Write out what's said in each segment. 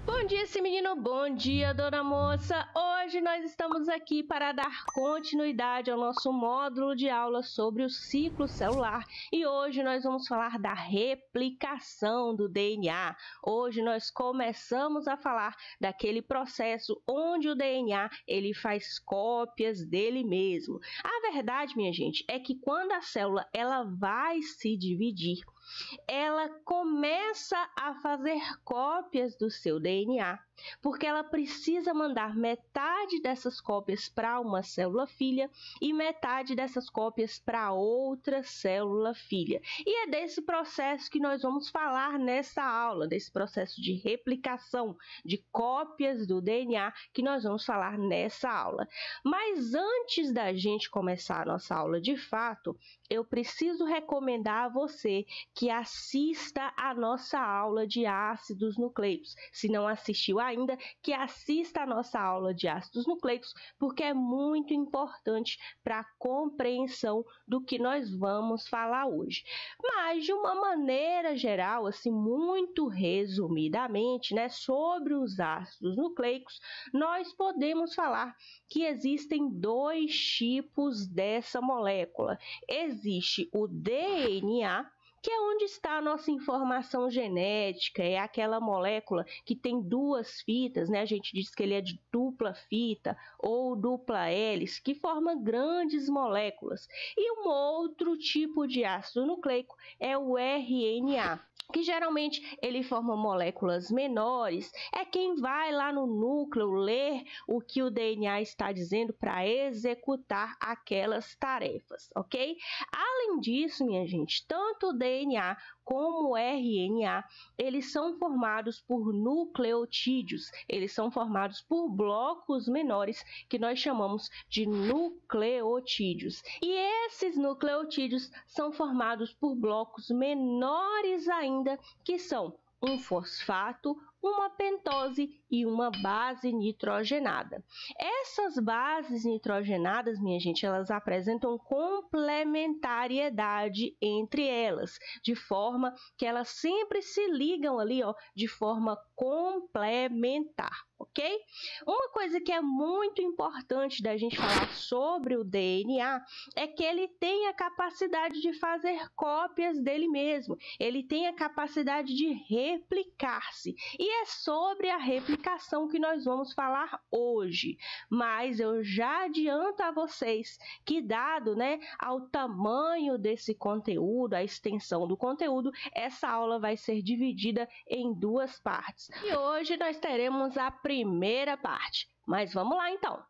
Bom dia, esse menino, bom dia, dona moça. Hoje nós estamos aqui para dar continuidade ao nosso módulo de aula sobre o ciclo celular e hoje nós vamos falar da replicação do DNA. Hoje nós começamos a falar daquele processo onde o DNA ele faz cópias dele mesmo. A verdade, minha gente, é que quando a célula ela vai se dividir, ela começa a fazer cópias do seu DNA, porque ela precisa mandar metade dessas cópias para uma célula filha e metade dessas cópias para outra célula filha. E é desse processo que nós vamos falar nessa aula, desse processo de replicação de cópias do DNA que nós vamos falar nessa aula. Mas antes da gente começar a nossa aula de fato, eu preciso recomendar a você que assista a nossa aula de ácidos nucleicos. Se não assistiu ainda, que assista a nossa aula de ácidos nucleicos, porque é muito importante para a compreensão do que nós vamos falar hoje. Mas de uma maneira geral, assim, muito resumidamente, né, sobre os ácidos nucleicos, nós podemos falar que existem dois tipos dessa molécula. Existe o DNA, que é onde está a nossa informação genética, é aquela molécula que tem duas fitas, né? A gente diz que ele é de dupla fita ou dupla hélice, que forma grandes moléculas. E um outro tipo de ácido nucleico é o RNA, que geralmente ele forma moléculas menores, é quem vai lá no núcleo ler o que o DNA está dizendo para executar aquelas tarefas, ok? Além disso, minha gente, tanto o DNA como o RNA, eles são formados por nucleotídeos, eles são formados por blocos menores que nós chamamos de nucleotídeos. E esses nucleotídeos são formados por blocos menores ainda, que são um fosfato, uma pentose e uma base nitrogenada. Essas bases nitrogenadas, minha gente, elas apresentam complementariedade entre elas, de forma que elas sempre se ligam ali, ó, de forma complementar. Ok? Uma coisa que é muito importante da gente falar sobre o DNA é que ele tem a capacidade de fazer cópias dele mesmo. Ele tem a capacidade de replicar-se. E é sobre a replicação que nós vamos falar hoje. Mas eu já adianto a vocês que, dado, né, ao tamanho desse conteúdo, a extensão do conteúdo, essa aula vai ser dividida em duas partes. E hoje nós teremos a primeira parte, mas vamos lá então.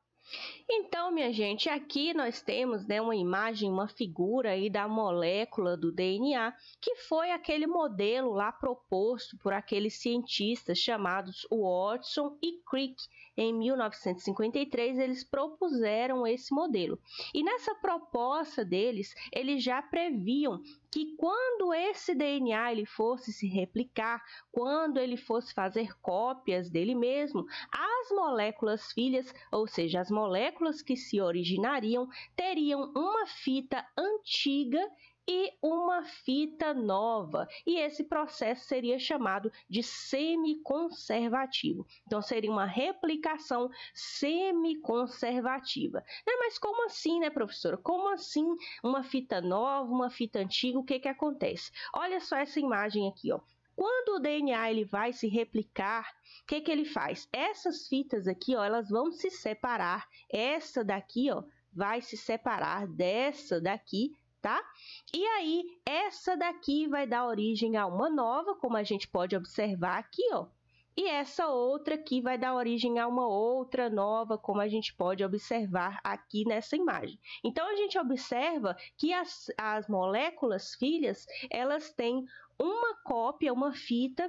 Então, minha gente, aqui nós temos, né, uma imagem, uma figura aí da molécula do DNA, que foi aquele modelo lá proposto por aqueles cientistas chamados Watson e Crick. Em 1953, eles propuseram esse modelo. E nessa proposta deles, eles já previam que quando esse DNA ele fosse se replicar, quando ele fosse fazer cópias dele mesmo, as moléculas filhas, ou seja, as moléculas que se originariam, teriam uma fita antiga e uma fita nova, e esse processo seria chamado de semiconservativo. Então, seria uma replicação semiconservativa. Mas como assim, né, professora? Como assim uma fita nova, uma fita antiga? O que que acontece? Olha só essa imagem aqui, ó. Quando o DNA ele vai se replicar, o que que ele faz? Essas fitas aqui, ó, elas vão se separar. Essa daqui, ó, vai se separar dessa daqui, tá? E aí, essa daqui vai dar origem a uma nova, como a gente pode observar aqui, ó. E essa outra aqui vai dar origem a uma outra nova, como a gente pode observar aqui nessa imagem. Então, a gente observa que as moléculas filhas, elas têm uma cópia, uma fita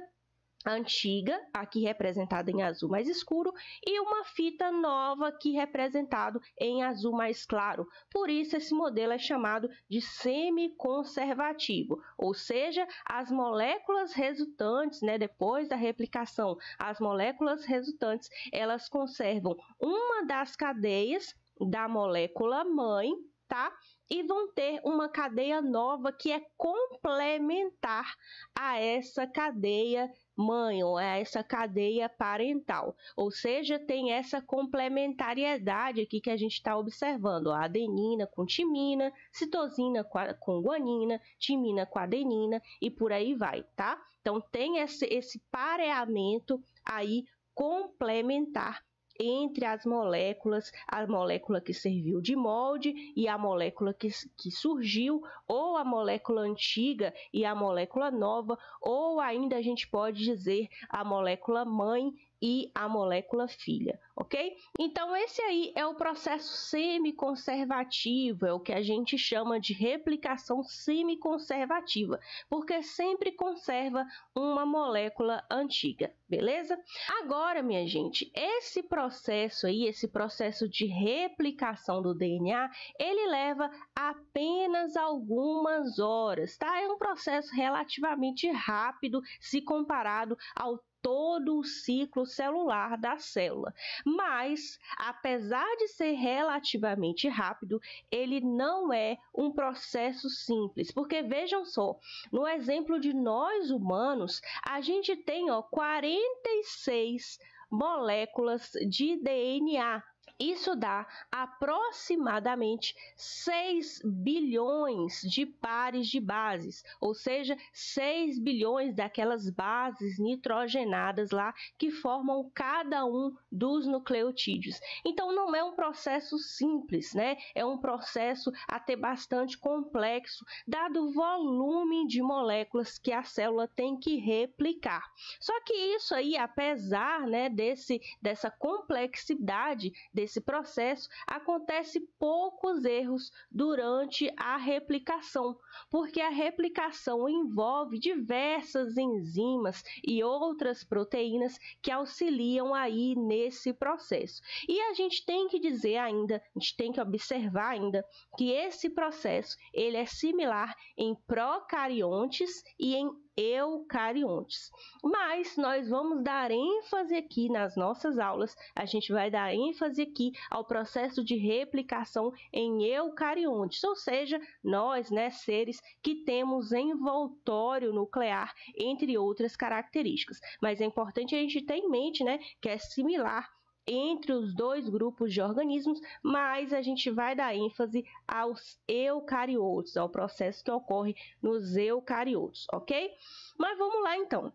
antiga, aqui representada em azul mais escuro, e uma fita nova aqui representado em azul mais claro. Por isso esse modelo é chamado de semiconservativo, ou seja, as moléculas resultantes, né, depois da replicação, as moléculas resultantes, elas conservam uma das cadeias da molécula mãe, tá? E vão ter uma cadeia nova que é complementar a essa cadeia mãe ou a essa cadeia parental. Ou seja, tem essa complementariedade aqui que a gente está observando, ó, adenina com timina, citosina com guanina, timina com adenina e por aí vai, tá? Então tem esse pareamento aí complementar entre as moléculas, a molécula que serviu de molde e a molécula que surgiu, ou a molécula antiga e a molécula nova, ou ainda a gente pode dizer a molécula mãe e a molécula filha, ok? Então esse aí é o processo semiconservativo, é o que a gente chama de replicação semiconservativa, porque sempre conserva uma molécula antiga, beleza? Agora, minha gente, esse processo aí, esse processo de replicação do DNA, ele leva apenas algumas horas, tá? É um processo relativamente rápido se comparado ao todo o ciclo celular da célula. Mas, apesar de ser relativamente rápido, ele não é um processo simples, porque vejam só, no exemplo de nós humanos, a gente tem 46 moléculas de DNA. Isso dá aproximadamente 6 bilhões de pares de bases, ou seja, 6 bilhões daquelas bases nitrogenadas lá que formam cada um dos nucleotídeos. Então não é um processo simples, né? É um processo até bastante complexo, dado o volume de moléculas que a célula tem que replicar. Só que isso aí, apesar, né, dessa complexidade desse processo, acontece poucos erros durante a replicação, porque a replicação envolve diversas enzimas e outras proteínas que auxiliam aí nesse processo. E a gente tem que dizer ainda, a gente tem que observar ainda que esse processo ele é similar em procariontes e em eucariontes. Mas nós vamos dar ênfase aqui nas nossas aulas, a gente vai dar ênfase aqui ao processo de replicação em eucariontes, ou seja, nós, né, seres que temos envoltório nuclear, entre outras características. Mas é importante a gente ter em mente, né, que é similar entre os dois grupos de organismos, mas a gente vai dar ênfase aos eucariotos, ao processo que ocorre nos eucariotos, ok? Mas vamos lá então.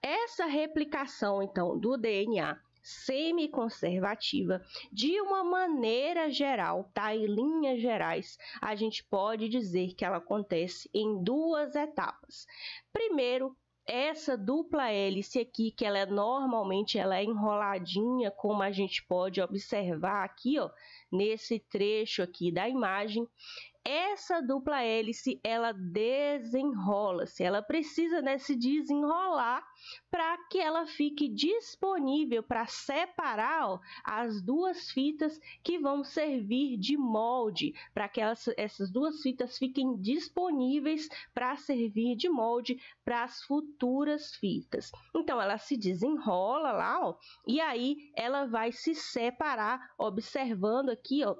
Essa replicação então do DNA semiconservativa, de uma maneira geral, tá? Em linhas gerais, a gente pode dizer que ela acontece em duas etapas. Primeiro, essa dupla hélice aqui, que normalmente ela é enroladinha, como a gente pode observar aqui, ó, nesse trecho aqui da imagem. Essa dupla hélice, ela desenrola-se, ela precisa, né, se desenrolar para que ela fique disponível para separar, ó, as duas fitas que vão servir de molde, para que essas duas fitas fiquem disponíveis para servir de molde para as futuras fitas. Então, ela se desenrola lá, ó, e aí ela vai se separar, observando aqui, ó,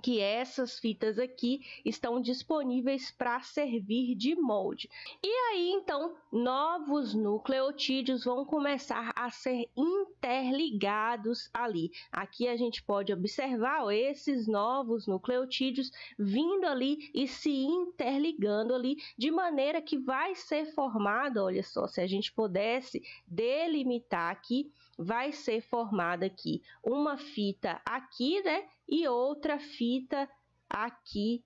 que essas fitas aqui estão disponíveis para servir de molde. E aí, então, novos nucleotídeos vão começar a ser interligados ali. Aqui a gente pode observar, ó, esses novos nucleotídeos vindo ali e se interligando ali, de maneira que vai ser formada, olha só, se a gente pudesse delimitar aqui, vai ser formada aqui uma fita aqui, né? E outra fita aqui,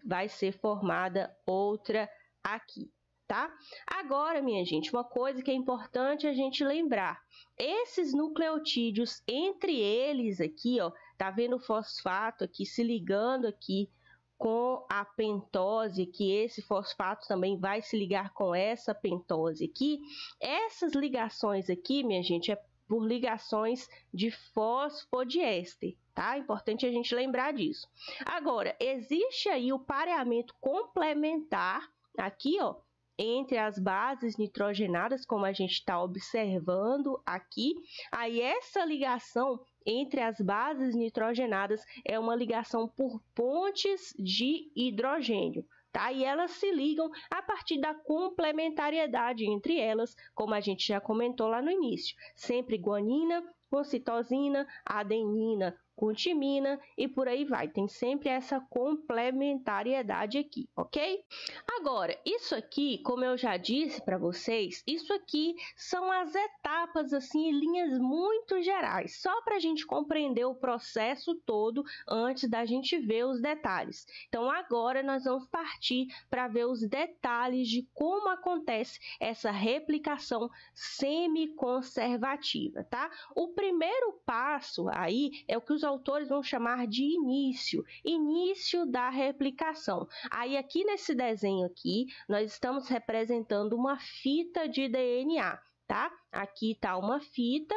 vai ser formada outra aqui, tá? Agora, minha gente, uma coisa que é importante a gente lembrar. Esses nucleotídeos, entre eles aqui, ó, tá vendo o fosfato aqui se ligando aqui com a pentose, que esse fosfato também vai se ligar com essa pentose aqui. Essas ligações aqui, minha gente, é por ligações de fosfodiéster, tá? Importante a gente lembrar disso. Agora, existe aí o pareamento complementar aqui, ó, entre as bases nitrogenadas, como a gente está observando aqui. Aí essa ligação entre as bases nitrogenadas é uma ligação por pontes de hidrogênio, tá? E elas se ligam a partir da complementariedade entre elas, como a gente já comentou lá no início. Sempre guanina com citosina, adenina com timina e por aí vai. Tem sempre essa complementariedade aqui, ok? Agora, isso aqui, como eu já disse para vocês, isso aqui são as etapas, assim, em linhas muito gerais, só para a gente compreender o processo todo antes da gente ver os detalhes. Então, agora nós vamos partir para ver os detalhes de como acontece essa replicação semiconservativa, tá? O primeiro passo aí é o que os autores vão chamar de início da replicação. Aí aqui nesse desenho aqui, nós estamos representando uma fita de DNA, tá? Aqui está uma fita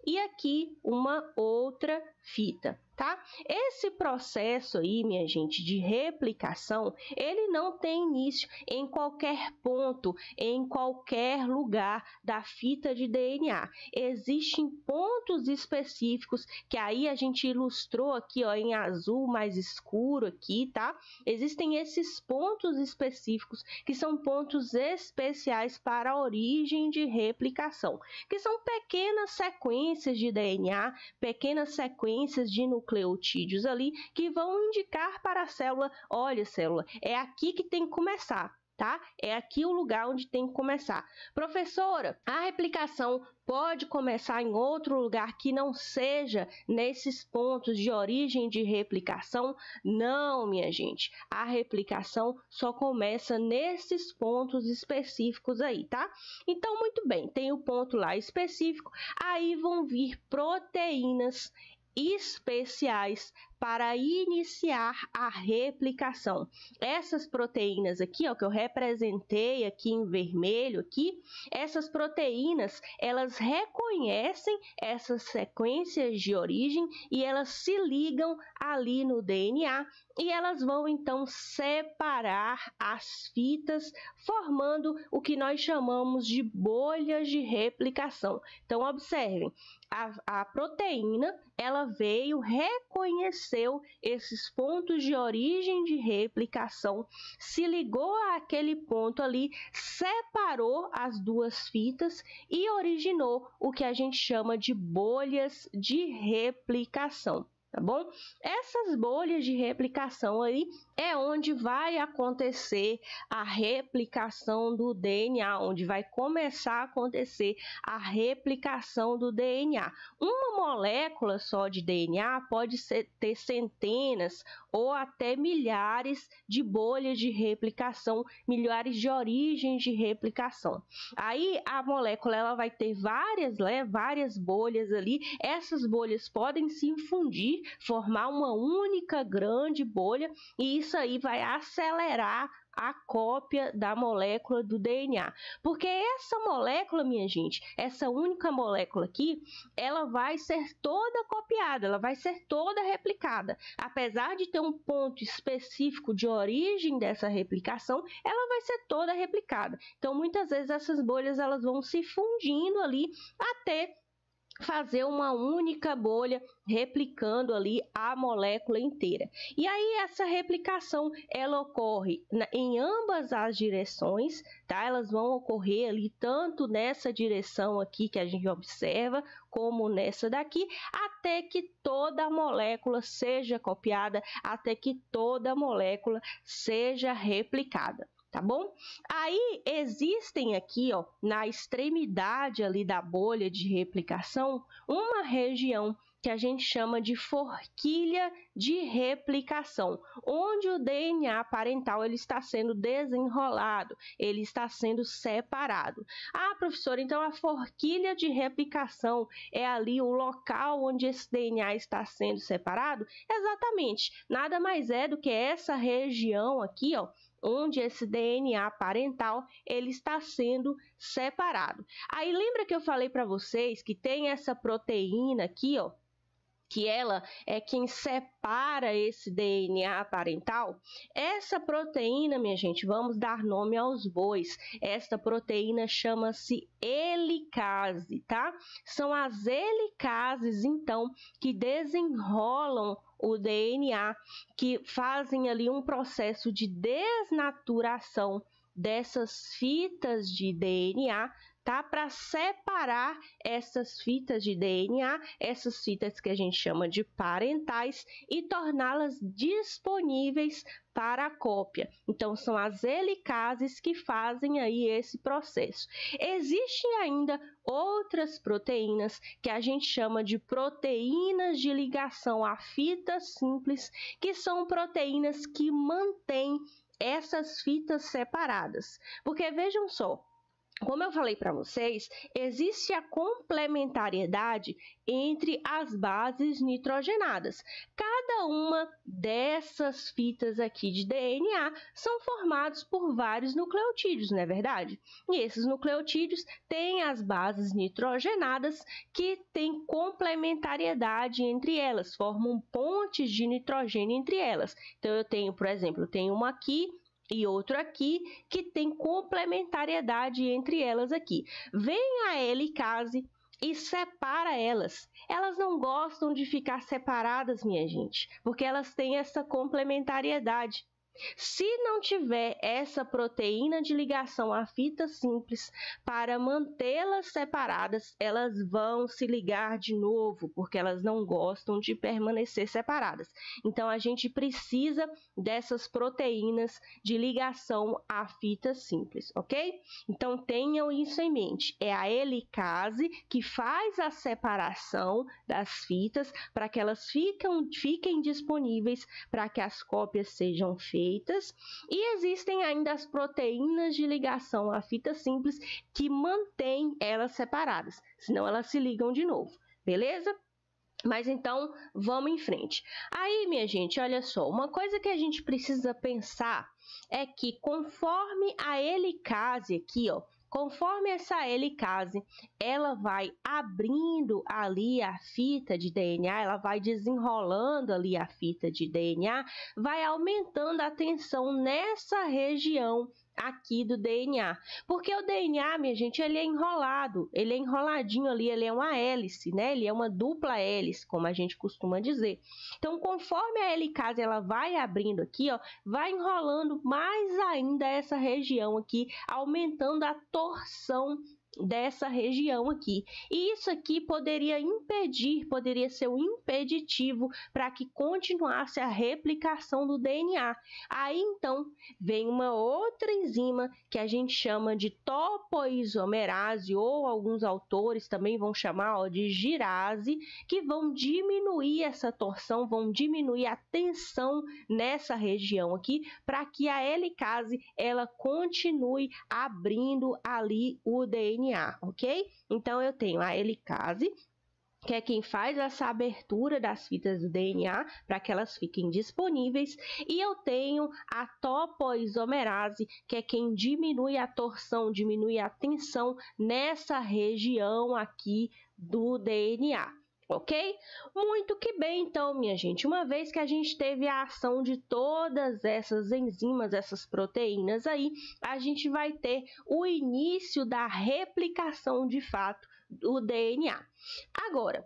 e aqui uma outra fita, tá? Esse processo aí, minha gente, de replicação, ele não tem início em qualquer ponto, em qualquer lugar da fita de DNA. Existem pontos específicos que aí a gente ilustrou aqui, ó, em azul mais escuro aqui, tá? Existem esses pontos específicos que são pontos especiais para a origem de replicação, que são pequenas sequências de DNA, pequenas sequências de nucleotídeos ali que vão indicar para a célula, olha, célula, é aqui que tem que começar, tá? É aqui o lugar onde tem que começar. Professora, a replicação pode começar em outro lugar que não seja nesses pontos de origem de replicação? Não, minha gente. A replicação só começa nesses pontos específicos aí, tá? Então, muito bem, tem o ponto lá específico, aí vão vir proteínas especiais para iniciar a replicação. Essas proteínas aqui, ó, que eu representei aqui em vermelho aqui, essas proteínas, elas reconhecem essas sequências de origem e elas se ligam ali no DNA e elas vão então separar as fitas, formando o que nós chamamos de bolhas de replicação. Então, observem, a proteína, ela veio, reconheceu esses pontos de origem de replicação, se ligou àquele ponto ali, separou as duas fitas e originou o que a gente chama de bolhas de replicação. Tá bom? Essas bolhas de replicação aí é onde vai acontecer a replicação do DNA, onde vai começar a acontecer a replicação do DNA. Uma molécula só de DNA pode ter centenas ou até milhares de bolhas de replicação, milhares de origens de replicação. Aí a molécula ela vai ter várias bolhas ali. Essas bolhas podem se fundir, formar uma única grande bolha, e isso aí vai acelerar a cópia da molécula do DNA. Porque essa molécula, minha gente, essa única molécula aqui, ela vai ser toda copiada, ela vai ser toda replicada. Apesar de ter um ponto específico de origem dessa replicação, ela vai ser toda replicada. Então, muitas vezes essas bolhas elas vão se fundindo ali até fazer uma única bolha, replicando ali a molécula inteira. E aí essa replicação ela ocorre em ambas as direções, tá? Elas vão ocorrer ali tanto nessa direção aqui que a gente observa, como nessa daqui, até que toda a molécula seja copiada, até que toda a molécula seja replicada. Tá bom? Aí existem aqui, ó, na extremidade ali da bolha de replicação, uma região que a gente chama de forquilha de replicação, onde o DNA parental ele está sendo desenrolado, ele está sendo separado. Ah, professora, então a forquilha de replicação é ali o local onde esse DNA está sendo separado? Exatamente, nada mais é do que essa região aqui, ó, onde esse DNA parental ele está sendo separado. Aí lembra que eu falei para vocês que tem essa proteína aqui, ó, que ela é quem separa esse DNA parental? Essa proteína, minha gente, vamos dar nome aos bois. Esta proteína chama-se helicase, tá? São as helicases, então, que desenrolam o DNA, que fazem ali um processo de desnaturação dessas fitas de DNA, tá? Para separar essas fitas de DNA, essas fitas que a gente chama de parentais, e torná-las disponíveis para a cópia. Então, são as helicases que fazem aí esse processo. Existem ainda outras proteínas que a gente chama de proteínas de ligação à fita simples, que são proteínas que mantêm essas fitas separadas. Porque vejam só, como eu falei para vocês, existe a complementariedade entre as bases nitrogenadas. Cada uma dessas fitas aqui de DNA são formadas por vários nucleotídeos, não é verdade? E esses nucleotídeos têm as bases nitrogenadas que têm complementariedade entre elas, formam pontes de nitrogênio entre elas. Então, eu tenho, por exemplo, eu tenho uma aqui e outro aqui, que tem complementariedade entre elas aqui. Vem a helicase e separa elas. Elas não gostam de ficar separadas, minha gente, porque elas têm essa complementariedade. Se não tiver essa proteína de ligação à fita simples para mantê-las separadas, elas vão se ligar de novo, porque elas não gostam de permanecer separadas. Então, a gente precisa dessas proteínas de ligação à fita simples, ok? Então, tenham isso em mente. É a helicase que faz a separação das fitas para que elas fiquem disponíveis para que as cópias sejam feitas. E existem ainda as proteínas de ligação à fita simples que mantêm elas separadas, senão elas se ligam de novo, beleza? Mas então, vamos em frente. Aí, minha gente, olha só, uma coisa que a gente precisa pensar é que conforme a helicase aqui, ó, conforme essa helicase, ela vai abrindo ali a fita de DNA, ela vai desenrolando ali a fita de DNA, vai aumentando a tensão nessa região aqui do DNA. Porque o DNA, minha gente, ele é enrolado, ele é enroladinho ali, ele é uma hélice, né? Ele é uma dupla hélice, como a gente costuma dizer. Então, conforme a helicase ela vai abrindo aqui, ó, vai enrolando mais ainda essa região aqui, aumentando a torção dessa região aqui. E isso aqui poderia ser um impeditivo para que continuasse a replicação do DNA. Aí, então, vem uma outra enzima que a gente chama de topoisomerase, ou alguns autores também vão chamar de girase, que vão diminuir essa torção, vão diminuir a tensão nessa região aqui, para que a helicase ela continue abrindo ali o DNA. Ok? Então, eu tenho a helicase, que é quem faz essa abertura das fitas do DNA para que elas fiquem disponíveis, e eu tenho a topoisomerase, que é quem diminui a torção, diminui a tensão nessa região aqui do DNA. Ok? Muito que bem, então, minha gente. Uma vez que a gente teve a ação de todas essas enzimas, essas proteínas aí, a gente vai ter o início da replicação de fato do DNA. Agora,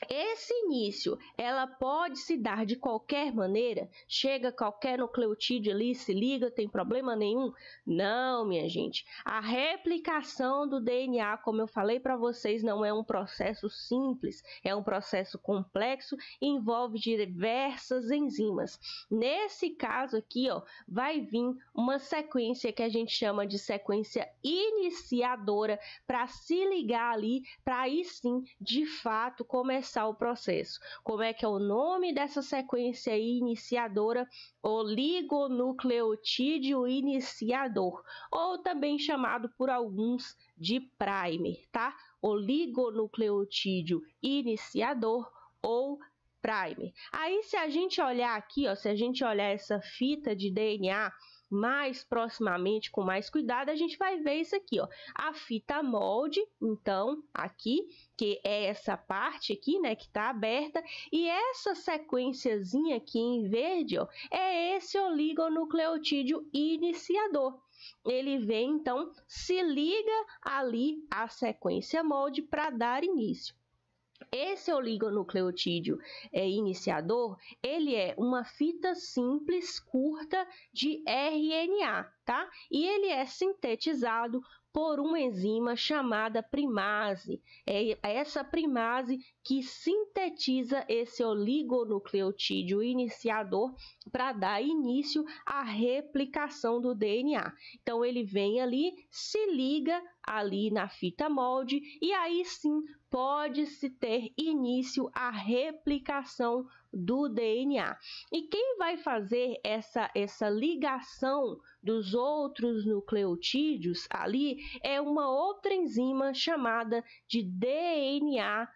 esse início, ela pode se dar de qualquer maneira? Chega qualquer nucleotídeo ali, se liga, tem problema nenhum? Não, minha gente. A replicação do DNA, como eu falei para vocês, não é um processo simples, é um processo complexo e envolve diversas enzimas. Nesse caso aqui, ó, vai vir uma sequência que a gente chama de sequência iniciadora para se ligar ali, para aí sim, de fato, começar o processo. Como é que é o nome dessa sequência iniciadora? Oligonucleotídeo iniciador, ou também chamado por alguns de primer, tá? Oligonucleotídeo iniciador ou primer. Aí, se a gente olhar aqui, ó, se a gente olhar essa fita de DNA mais proximamente, com mais cuidado, a gente vai ver isso aqui, ó, a fita molde, então, aqui, que é essa parte aqui, né, que está aberta, e essa sequenciazinha aqui em verde, ó, é esse oligonucleotídeo iniciador. Ele vem, então, se liga ali à sequência molde para dar início. Esse oligonucleotídeo iniciador, ele é uma fita simples curta de RNA, tá? E ele é sintetizado por uma enzima chamada primase. É essa primase que sintetiza esse oligonucleotídeo iniciador para dar início à replicação do DNA. Então, ele vem ali, se liga ali na fita molde e aí sim pode-se ter início à replicação do DNA. E quem vai fazer essa ligação dos outros nucleotídeos ali é uma outra enzima chamada de DNA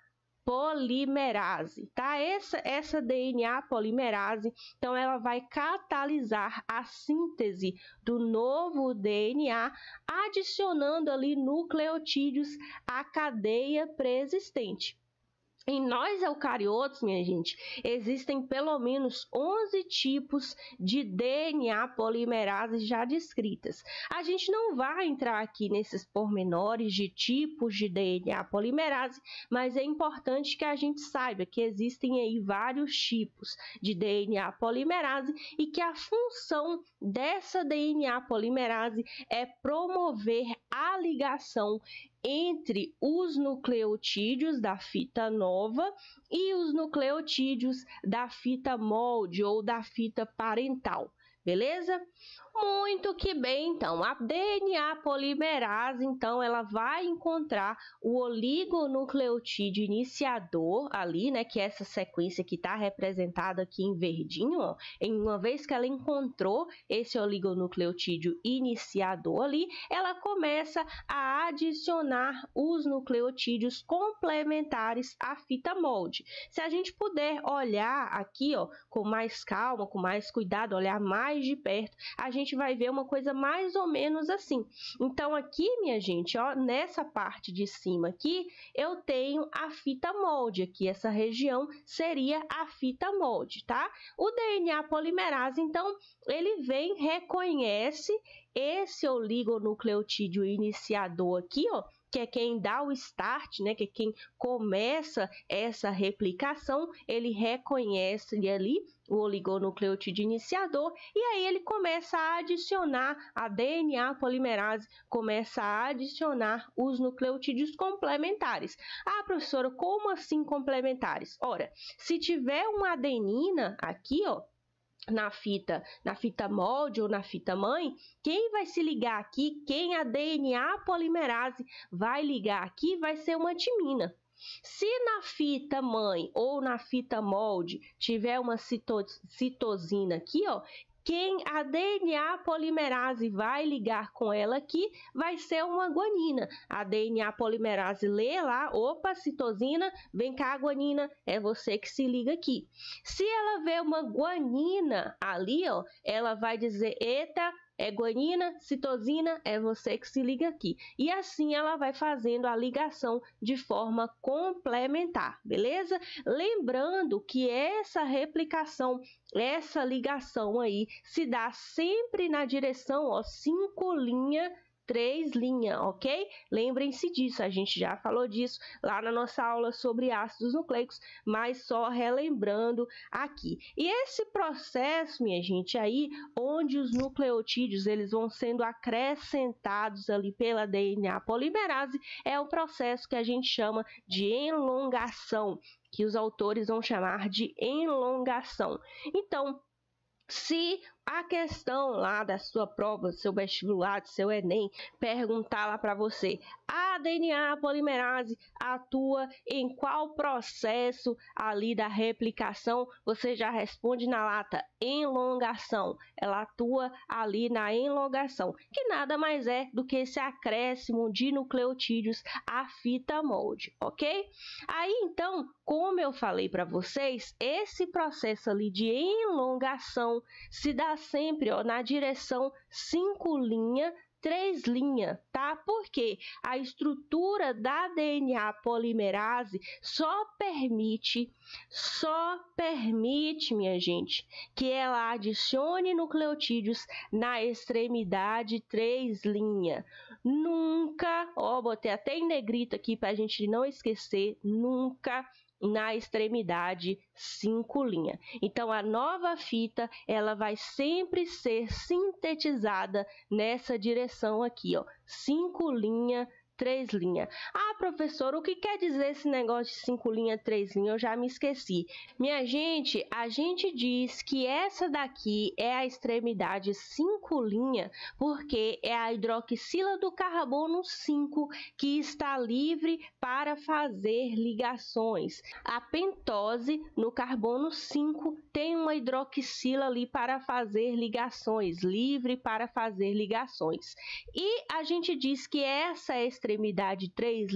polimerase, tá? Essa DNA polimerase, então ela vai catalisar a síntese do novo DNA, adicionando ali nucleotídeos à cadeia pré-existente. Em nós eucariotos, minha gente, existem pelo menos 11 tipos de DNA polimerase já descritas. A gente não vai entrar aqui nesses pormenores de tipos de DNA polimerase, mas é importante que a gente saiba que existem aí vários tipos de DNA polimerase e que a função dessa DNA polimerase é promover a ligação entre os nucleotídeos da fita nova e os nucleotídeos da fita molde ou da fita parental, beleza? Muito que bem, então, a DNA polimerase, então, ela vai encontrar o oligonucleotídeo iniciador ali, né, que é essa sequência que está representada aqui em verdinho, ó. Uma vez que ela encontrou esse oligonucleotídeo iniciador ali, ela começa a adicionar os nucleotídeos complementares à fita molde. Se a gente puder olhar aqui, ó, com mais calma, com mais cuidado, olhar mais de perto, a gente vai ver uma coisa mais ou menos assim. Então, aqui, minha gente, ó, nessa parte de cima aqui, eu tenho a fita molde. Aqui, essa região seria a fita molde, tá? O DNA polimerase, então, ele vem, reconhece esse oligonucleotídeo iniciador aqui, ó, que é quem dá o start, né, que é quem começa essa replicação, ele reconhece ali o oligonucleotídeo iniciador e aí ele começa a adicionar, a DNA polimerase começa a adicionar os nucleotídeos complementares. Ah, professora, como assim complementares? Ora, se tiver uma adenina aqui, ó, na fita molde ou na fita mãe, quem vai se ligar aqui, quem a DNA polimerase vai ligar aqui, vai ser uma timina. Se na fita mãe ou na fita molde tiver uma citosina aqui, ó, quem a DNA polimerase vai ligar com ela aqui vai ser uma guanina. A DNA polimerase lê lá, opa, citosina, vem cá, guanina, é você que se liga aqui. Se ela vê uma guanina ali, ó, ela vai dizer, eita, é guanina, citosina, é você que se liga aqui. E assim ela vai fazendo a ligação de forma complementar, beleza? Lembrando que essa replicação, essa ligação aí, se dá sempre na direção, ó, 5 linhas, 3 linhas, ok? Lembrem-se disso, a gente já falou disso lá na nossa aula sobre ácidos nucleicos, mas só relembrando aqui. E esse processo, minha gente, aí, onde os nucleotídeos eles vão sendo acrescentados ali pela DNA polimerase, é o processo que a gente chama de elongação, que os autores vão chamar de elongação. Então, se a questão lá da sua prova, do seu vestibular, do seu Enem, perguntar lá para você, a DNA polimerase atua em qual processo ali da replicação? Você já responde na lata, elongação. Ela atua ali na elongação, que nada mais é do que esse acréscimo de nucleotídeos à fita molde, ok? Aí, então, como eu falei para vocês, esse processo ali de elongação se dá sempre, ó, na direção 5 linhas, 3' tá? Porque a estrutura da DNA polimerase só permite, minha gente, que ela adicione nucleotídeos na extremidade 3'. Nunca, ó, botei até em negrito aqui para a gente não esquecer, nunca na extremidade 5'. Então, a nova fita, ela vai sempre ser sintetizada nessa direção aqui, ó, 5', 3'. Ah, professor, o que quer dizer esse negócio de 5', 3'? Eu já me esqueci. Minha gente, a gente diz que essa daqui é a extremidade 5' porque é a hidroxila do carbono 5 que está livre para fazer ligações. A pentose no carbono 5 tem uma hidroxila ali para fazer ligações, livre para fazer ligações. E a gente diz que essa é a extremidade 3'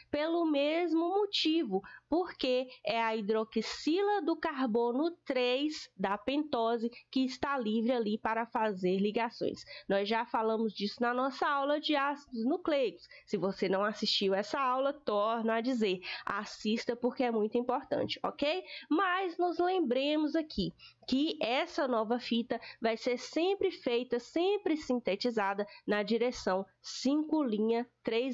pelo mesmo motivo, porque é a hidroxila do carbono 3 da pentose que está livre ali para fazer ligações. Nós já falamos disso na nossa aula de ácidos nucleicos. Se você não assistiu essa aula, torno a dizer, assista porque é muito importante, ok? Mas nos lembremos aqui que essa nova fita vai ser sempre feita, sempre sintetizada na direção 5', 3',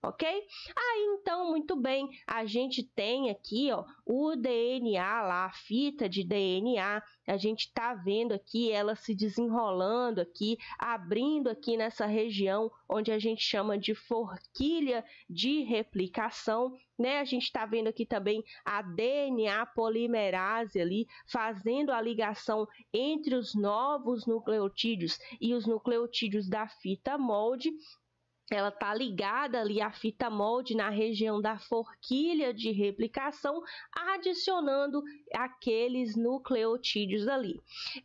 ok? Aí, então, muito bem, a gente tem aqui, ó, o DNA lá, a fita de DNA, a gente tá vendo aqui ela se desenrolando aqui, abrindo aqui nessa região onde a gente chama de forquilha de replicação, né? A gente está vendo aqui também a DNA polimerase ali, fazendo a ligação entre os novos nucleotídeos e os nucleotídeos da fita molde. Ela está ligada ali à fita molde na região da forquilha de replicação, adicionando aqueles nucleotídeos ali.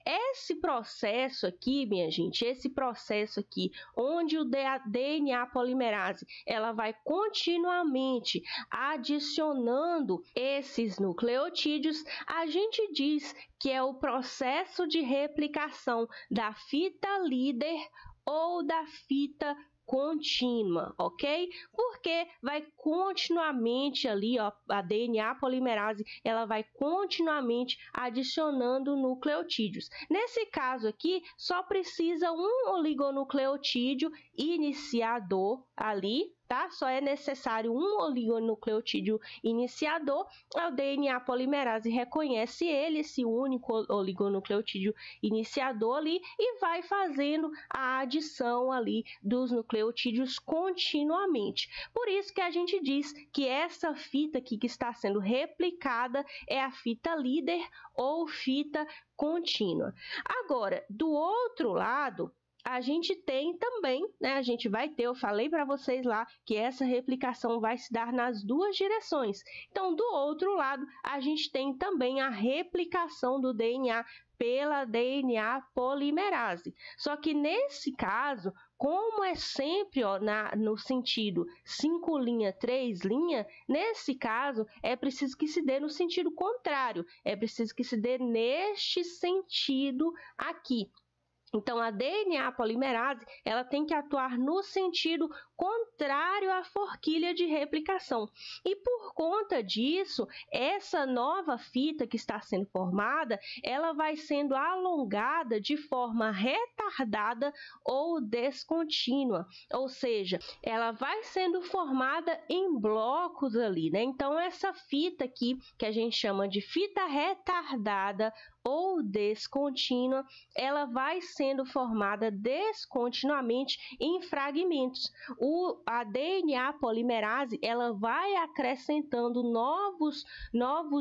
Esse processo aqui, minha gente, esse processo aqui, onde o DNA polimerase, ela vai continuamente adicionando esses nucleotídeos, a gente diz que é o processo de replicação da fita líder ou da fita contínua, ok? Porque vai continuamente ali, ó, a DNA polimerase, ela vai continuamente adicionando nucleotídeos. Nesse caso aqui, só precisa um oligonucleotídeo iniciador ali, tá? Só é necessário um oligonucleotídeo iniciador. O DNA polimerase reconhece ele, esse único oligonucleotídeo iniciador ali, e vai fazendo a adição ali dos nucleotídeos continuamente. Por isso que a gente diz que essa fita aqui que está sendo replicada é a fita líder ou fita contínua. Agora, do outro lado, a gente tem também, né? A gente vai ter, eu falei para vocês lá que essa replicação vai se dar nas duas direções. Então, do outro lado, a gente tem também a replicação do DNA pela DNA polimerase. Só que nesse caso, como é sempre, ó, no sentido 5', 3', nesse caso é preciso que se dê no sentido contrário, é preciso que se dê neste sentido aqui. Então, a DNA polimerase, ela tem que atuar no sentido contrário à forquilha de replicação. E por conta disso, essa nova fita que está sendo formada, ela vai sendo alongada de forma retardada ou descontínua. Ou seja, ela vai sendo formada em blocos ali, né? Então, essa fita aqui, que a gente chama de fita retardada ou descontínua, ela vai sendo formada descontinuamente em fragmentos. A DNA polimerase, ela vai acrescentando novos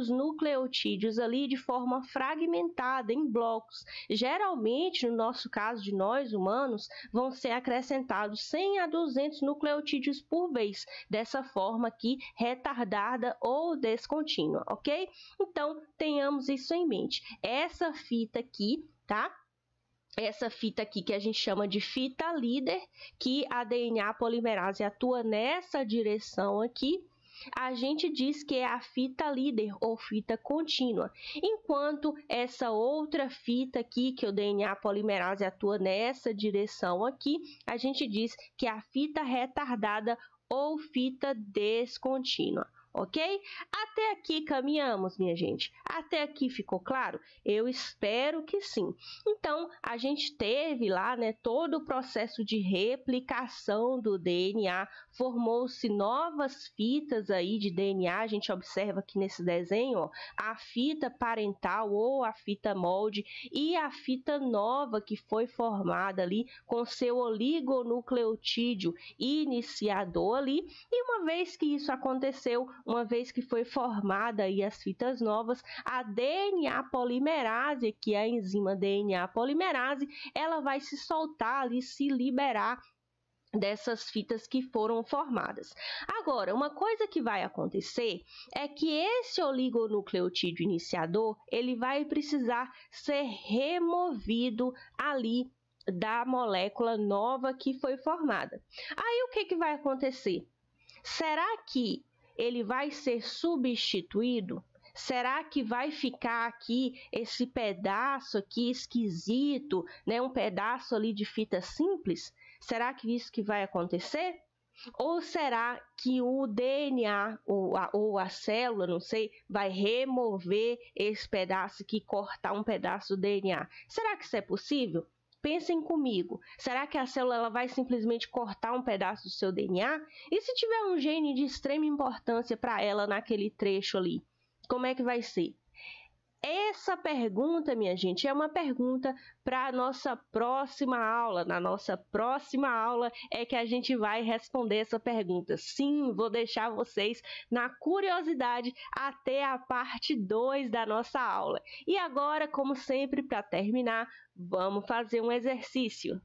nucleotídeos ali de forma fragmentada, em blocos. Geralmente, no nosso caso de nós humanos, vão ser acrescentados 100 a 200 nucleotídeos por vez, dessa forma aqui, retardada ou descontínua, ok? Então, tenhamos isso em mente. Essa fita aqui, tá? Essa fita aqui que a gente chama de fita líder, que a DNA polimerase atua nessa direção aqui. a gente diz que é a fita líder ou fita contínua, enquanto essa outra fita aqui, que o DNA polimerase atua nessa direção aqui, a gente diz que é a fita retardada ou fita descontínua. Ok? Até aqui caminhamos, minha gente. Até aqui ficou claro? Eu espero que sim. Então, a gente teve lá, né, todo o processo de replicação do DNA, formou-se novas fitas aí de DNA. A gente observa aqui nesse desenho, ó, a fita parental ou a fita molde e a fita nova que foi formada ali com seu oligonucleotídeo iniciador ali. E uma vez que isso aconteceu, uma vez que foi formada aí as fitas novas, a DNA polimerase, que é a enzima DNA polimerase, ela vai se soltar ali, se liberar dessas fitas que foram formadas. Agora, uma coisa que vai acontecer é que esse oligonucleotídeo iniciador, ele vai precisar ser removido ali da molécula nova que foi formada. Aí, o que vai acontecer? Será que ele vai ser substituído? Será que vai ficar aqui esse pedaço aqui esquisito, né? Um pedaço ali de fita simples? Será que isso que vai acontecer? Ou será que o DNA ou a célula, não sei, vai remover esse pedaço aqui, cortar um pedaço do DNA? Será que isso é possível? Pensem comigo, será que a célula ela vai simplesmente cortar um pedaço do seu DNA? E se tiver um gene de extrema importância para ela naquele trecho ali, como é que vai ser? Essa pergunta, minha gente, é uma pergunta para a nossa próxima aula. Na nossa próxima aula é que a gente vai responder essa pergunta. Sim, vou deixar vocês na curiosidade até a parte 2 da nossa aula. E agora, como sempre, para terminar, vamos fazer um exercício.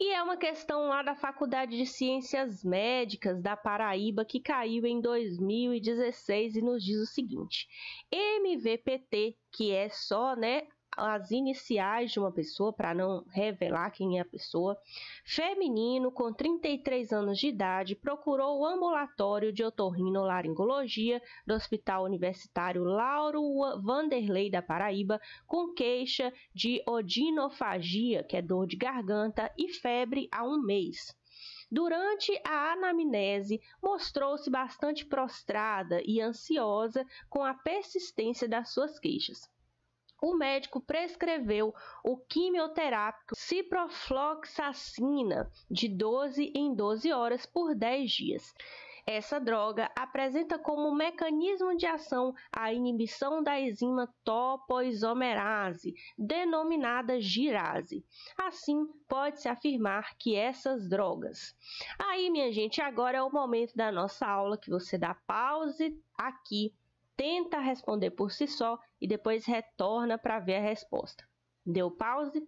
E é uma questão lá da Faculdade de Ciências Médicas da Paraíba que caiu em 2016 e nos diz o seguinte: MVPT, que é só, né, as iniciais de uma pessoa, para não revelar quem é a pessoa, feminino com 33 anos de idade, procurou o ambulatório de otorrinolaringologia do Hospital Universitário Lauro Vanderlei da Paraíba com queixa de odinofagia, que é dor de garganta, e febre há um mês. Durante a anamnese, mostrou-se bastante prostrada e ansiosa com a persistência das suas queixas. O médico prescreveu o quimioterápico ciprofloxacina de 12 em 12 horas por 10 dias. Essa droga apresenta como mecanismo de ação a inibição da enzima topoisomerase, denominada girase. Assim, pode-se afirmar que essas drogas... Aí, minha gente, agora é o momento da nossa aula que você dá pause aqui, tenta responder por si só e depois retorna para ver a resposta. Deu pause?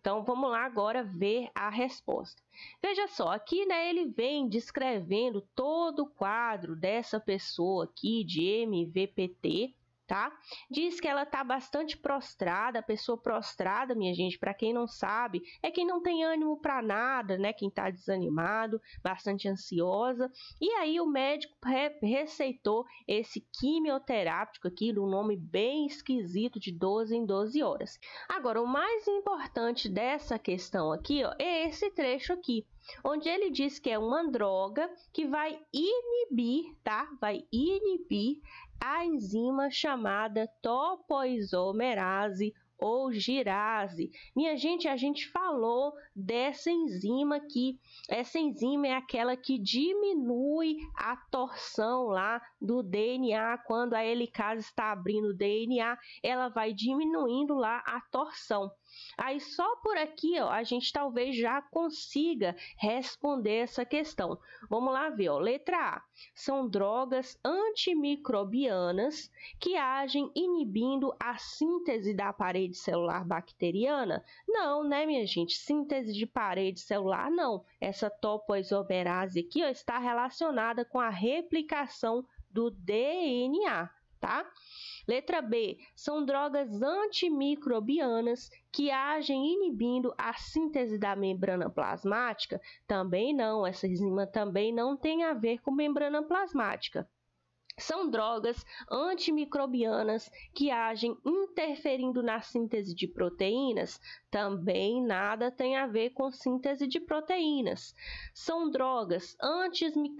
Então, vamos lá agora ver a resposta. Veja só, aqui, né, ele vem descrevendo todo o quadro dessa pessoa aqui de MVPT, tá? Diz que ela está bastante prostrada. A pessoa prostrada, minha gente, para quem não sabe, é quem não tem ânimo para nada, né? Quem está desanimado, bastante ansiosa. E aí o médico receitou esse quimioterápico aqui, de um nome bem esquisito, de 12 em 12 horas. Agora, o mais importante dessa questão aqui, ó, é esse trecho aqui, onde ele diz que é uma droga que vai inibir, tá? Vai inibir a enzima chamada topoisomerase ou girase. Minha gente, a gente falou dessa enzima aqui. Essa enzima é aquela que diminui a torção lá do DNA. Quando a helicase está abrindo o DNA, ela vai diminuindo lá a torção. Aí só por aqui, ó, a gente talvez já consiga responder essa questão. Vamos lá ver, ó. Letra A. São drogas antimicrobianas que agem inibindo a síntese da parede celular bacteriana? Não, né, minha gente? Síntese de parede celular, não. Essa topoisomerase aqui, ó, está relacionada com a replicação do DNA, tá? Letra B, são drogas antimicrobianas que agem inibindo a síntese da membrana plasmática? Também não, essa enzima também não tem a ver com membrana plasmática. São drogas antimicrobianas que agem interferindo na síntese de proteínas? Também nada tem a ver com síntese de proteínas. São drogas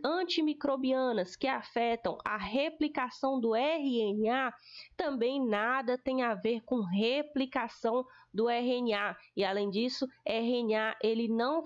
antimicrobianas que afetam a replicação do RNA? Também nada tem a ver com replicação do RNA. E além disso, RNA ele não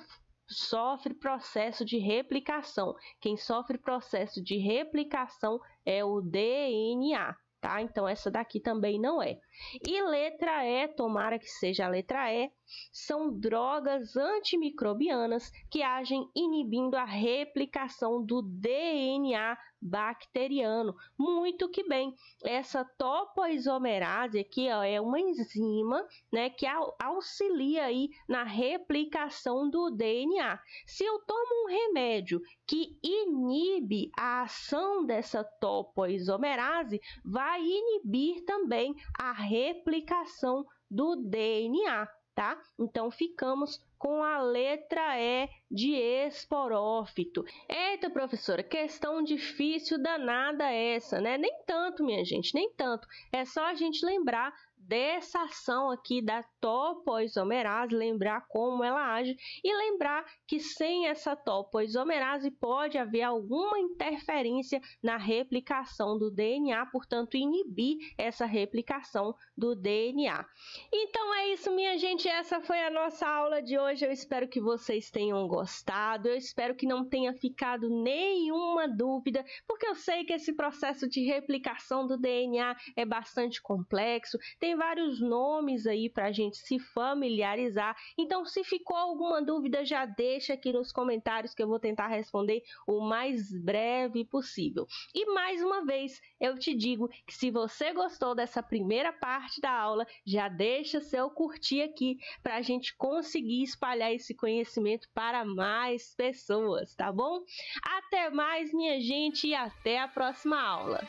sofre processo de replicação. Quem sofre processo de replicação é o DNA, tá? Então, essa daqui também não é. E letra E, tomara que seja a letra E, são drogas antimicrobianas que agem inibindo a replicação do DNA bacteriano. Muito que bem, essa topoisomerase aqui, ó, é uma enzima, né, que auxilia aí na replicação do DNA. Se eu tomo um remédio que inibe a ação dessa topoisomerase, vai inibir também a replicação do DNA, tá? Então, ficamos com a letra E de esporófito. Eita, professora, questão difícil danada essa, né? Nem tanto, minha gente, nem tanto. É só a gente lembrar dessa ação aqui da topoisomerase, lembrar como ela age e lembrar que sem essa topoisomerase pode haver alguma interferência na replicação do DNA, portanto, inibir essa replicação do DNA. Então é isso, minha gente, essa foi a nossa aula de hoje. Eu espero que vocês tenham gostado, eu espero que não tenha ficado nenhuma dúvida, porque eu sei que esse processo de replicação do DNA é bastante complexo, tem vários nomes aí para a gente se familiarizar. Então, se ficou alguma dúvida, já deixa aqui nos comentários que eu vou tentar responder o mais breve possível. E mais uma vez, eu te digo que se você gostou dessa primeira parte da aula, já deixa seu curtir aqui para a gente conseguir espalhar esse conhecimento para mais pessoas, tá bom? Até mais, minha gente, e até a próxima aula!